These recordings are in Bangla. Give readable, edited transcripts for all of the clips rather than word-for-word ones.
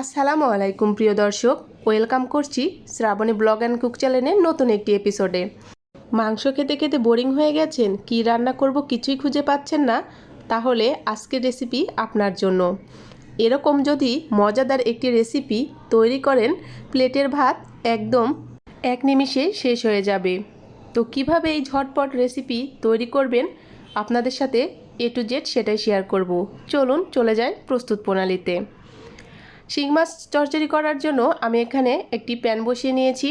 আসসালামু আলাইকুম প্রিয় দর্শক, ওয়েলকাম করছি শ্রাবণী ব্লগ অ্যান্ড কুক চ্যানেলের নতুন একটি এপিসোডে। মাংস খেতে খেতে বোরিং হয়ে গেছেন, কি রান্না করব কিছুই খুঁজে পাচ্ছেন না, তাহলে আজকের রেসিপি আপনার জন্য। এরকম যদি মজাদার একটি রেসিপি তৈরি করেন, প্লেটের ভাত একদম এক নিমিষে শেষ হয়ে যাবে। তো কিভাবে এই ঝটপট রেসিপি তৈরি করবেন আপনাদের সাথে A to Z সেটাই শেয়ার করব। চলুন চলে যাই প্রস্তুত প্রণালীতে। শিং মাছ চচ্চড়ি করার জন্য আমি এখানে একটি প্যান বসিয়ে নিয়েছি।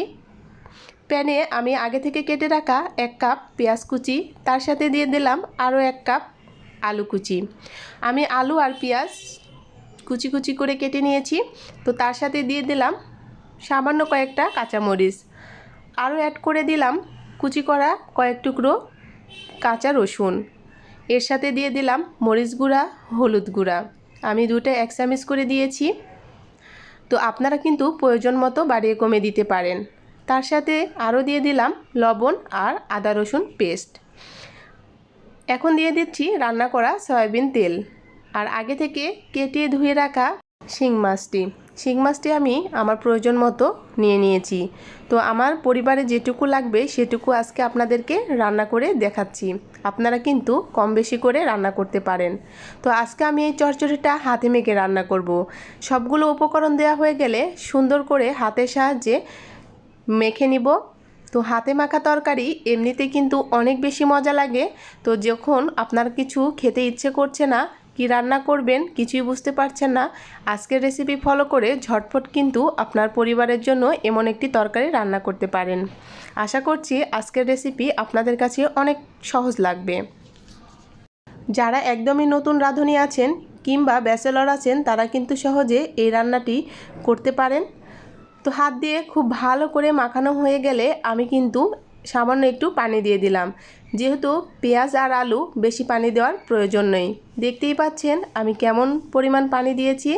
প্যানে আমি আগে থেকে কেটে রাখা 1 কাপ পেঁয়াজ কুচি, তার সাথে দিয়ে দিলাম আরও 1 কাপ আলু কুচি। আমি আলু আর পেঁয়াজ কুচি কুচি করে কেটে নিয়েছি। তো তার সাথে দিয়ে দিলাম সামান্য কয়েকটা কাঁচামরিচ, আরও অ্যাড করে দিলাম কুচি করা কয়েক টুকরো কাঁচা রসুন। এর সাথে দিয়ে দিলাম মরিচ গুঁড়া, হলুদ গুঁড়া, আমি দুটো 1 চামচ করে দিয়েছি। তো আপনারা কিন্তু প্রয়োজন মতো বাড়িয়ে কমে দিতে পারেন। তার সাথে আরও দিয়ে দিলাম লবণ আর আদা রসুন পেস্ট। এখন দিয়ে দিচ্ছি রান্না করা সয়াবিন তেল আর আগে থেকে কেটে ধুয়ে রাখা শিং মাছটি আমি আমার প্রয়োজন মতো নিয়ে নিয়েছি। তো আমার পরিবারে যেটুকু লাগবে সেটুকু আজকে আপনাদেরকে রান্না করে দেখাচ্ছি। আপনারা কিন্তু কম বেশি করে রান্না করতে পারেন। তো আজকে আমি এই চচ্চড়িটা হাতে মেখে রান্না করব। সবগুলো উপকরণ দেওয়া হয়ে গেলে সুন্দর করে হাতের সাহায্যে মেখে নিব। তো হাতে মাখা তরকারি এমনিতে কিন্তু অনেক বেশি মজা লাগে। তো যখন আপনার কিছু খেতে ইচ্ছে করছে না, কি রান্না করবেন কিছুই বুঝতে পারছেন না, আজকের রেসিপি ফলো করে ঝটপট কিন্তু আপনার পরিবারের জন্য এমন একটি তরকারি রান্না করতে পারেন। আশা করছি আজকের রেসিপি আপনাদের কাছে অনেক সহজ লাগবে। যারা একদমই নতুন রাঁধুনি আছেন কিংবা ব্যাচেলর আছেন, তারা কিন্তু সহজে এই রান্নাটি করতে পারেন। তো হাত দিয়ে খুব ভালো করে মাখানো হয়ে গেলে আমি কিন্তু সামান্য একটু পানি দিয়ে দিলাম, যেহেতু পেঁয়াজ আর আলু বেশি পানি দেওয়ার প্রয়োজন নেই। দেখতেই পাচ্ছেন আমি কেমন পরিমাণ পানি দিয়েছি।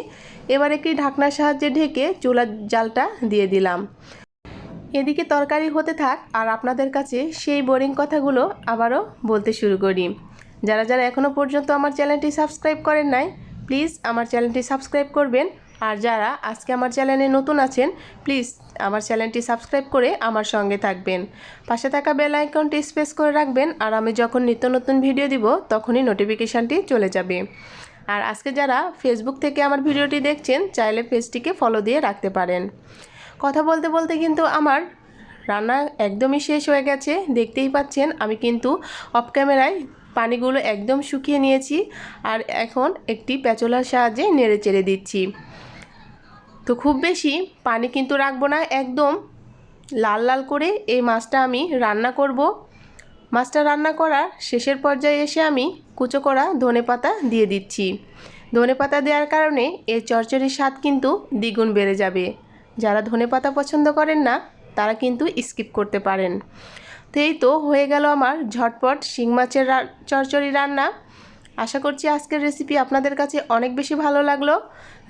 এবার একটি ঢাকনার সাহায্যে ঢেকে চুলার জালটা দিয়ে দিলাম। এদিকে তরকারি হতে থাক আর আপনাদের কাছে সেই বোরিং কথাগুলো আবারও বলতে শুরু করি। যারা যারা এখনও পর্যন্ত আমার চ্যানেলটি সাবস্ক্রাইব করেন নাই, প্লিজ আমার চ্যানেলটি সাবস্ক্রাইব করবেন। আর যারা আজকে আমার চ্যানেলে নতুন আছেন, প্লিজ আমার চ্যানেলটি সাবস্ক্রাইব করে আমার সঙ্গে থাকবেন। পাশে থাকা বেল আইকনটি প্রেস করে রাখবেন, আর আমি যখন নিত্য নতুন ভিডিও দিব তখনই নোটিফিকেশানটি চলে যাবে। আর আজকে যারা ফেসবুক থেকে আমার ভিডিওটি দেখছেন, চাইলে পেজটিকে ফলো দিয়ে রাখতে পারেন। কথা বলতে বলতে কিন্তু আমার রান্না একদমই শেষ হয়ে গেছে। দেখতেই পাচ্ছেন আমি কিন্তু অফ ক্যামেরায় পানিগুলো একদম শুকিয়ে নিয়েছি আর এখন একটি প্যাচলার সাহায্যে নেড়ে চেড়ে দিচ্ছি। তো খুব বেশি পানি কিন্তু রাখবো না, একদম লাল লাল করে এই মাছটা আমি রান্না করব। মাছটা রান্না করার শেষের পর্যায়ে এসে আমি কুচো করা ধনেপাতা দিয়ে দিচ্ছি। ধনেপাতা দেওয়ার কারণে এই চচ্চড়ির স্বাদ কিন্তু দ্বিগুণ বেড়ে যাবে। যারা ধনেপাতা পছন্দ করেন না, তারা কিন্তু স্কিপ করতে পারেন। তো এই তো হয়ে গেল আমার ঝটপট শিং মাছের চচ্চড়ি রান্না। আশা করছি আজকের রেসিপি আপনাদের কাছে অনেক বেশি ভালো লাগলো।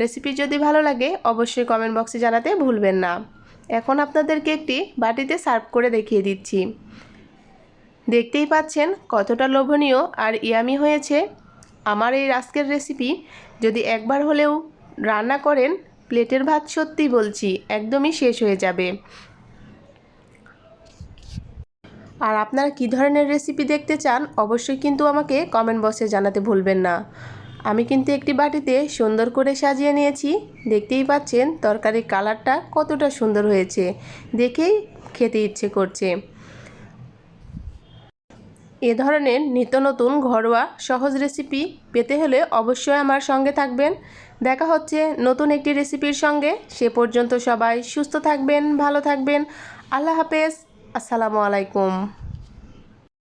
রেসিপি যদি ভালো লাগে অবশ্যই কমেন্ট বক্সে জানাতে ভুলবেন না। এখন আপনাদেরকে একটি বাটিতে সার্ভ করে দেখিয়ে দিচ্ছি। দেখতেই পাচ্ছেন কতটা লোভনীয় আর ইয়ামি হয়েছে আমার এই আজকের রেসিপি। যদি একবার হলেও রান্না করেন, প্লেটের ভাত সত্যি বলছি একদমই শেষ হয়ে যাবে। আর আপনারা কী ধরনের রেসিপি দেখতে চান অবশ্যই কিন্তু আমাকে কমেন্ট বক্সে জানাতে ভুলবেন না। আমি কিন্তু একটি বাটিতে সুন্দর করে সাজিয়ে নিয়েছি। দেখতেই পাচ্ছেন তরকারির কালারটা কতটা সুন্দর হয়েছে, দেখেই খেতে ইচ্ছে করছে। এ ধরনের নিত্য নতুন ঘরোয়া সহজ রেসিপি পেতে হলে অবশ্যই আমার সঙ্গে থাকবেন। দেখা হচ্ছে নতুন একটি রেসিপির সঙ্গে। সে পর্যন্ত সবাই সুস্থ থাকবেন, ভালো থাকবেন। আল্লাহ হাফেজ। আসসালামু আলাইকুম।